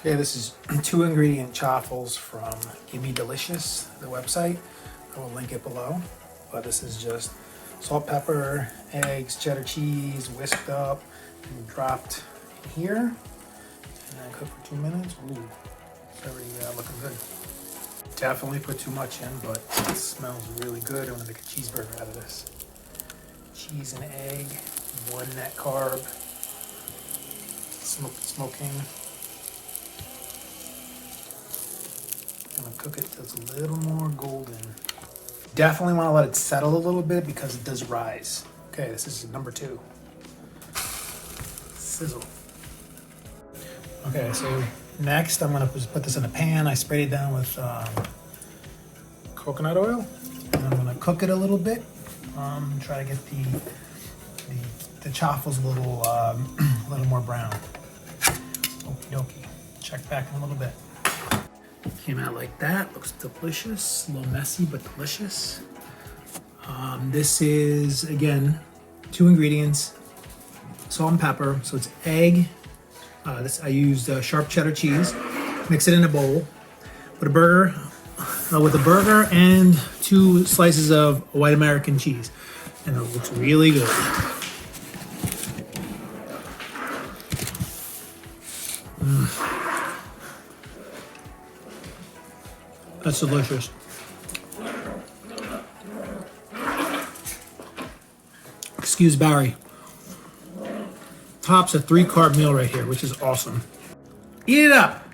Okay, this is 2-ingredient chaffles from Gimme Delicious, the website. I will link it below. But this is just salt, pepper, eggs, cheddar cheese, whisked up, and dropped in here. And then cook for 2 minutes. Ooh, it's already looking good. Definitely put too much in, but it smells really good. I'm gonna make a cheeseburger out of this. Cheese and egg, 1 net carb, smoking. I'm gonna cook it till it's a little more golden. Definitely want to let it settle a little bit because it does rise. Okay, this is number 2. Sizzle. Okay, so next I'm gonna just put this in a pan. I sprayed it down with coconut oil, and I'm gonna cook it a little bit. Try to get the chaffles a little more brown. Okie dokie. Check back in a little bit. Came out like that. Looks delicious. A little messy, but delicious. This is, again, 2 ingredients. Salt and pepper. So it's egg. I used sharp cheddar cheese. Mix it in a bowl. With a burger and 2 slices of white American cheese. And it looks really good. That's delicious. Excuse Barry. Tops a 3-carb meal right here, which is awesome. Eat it up.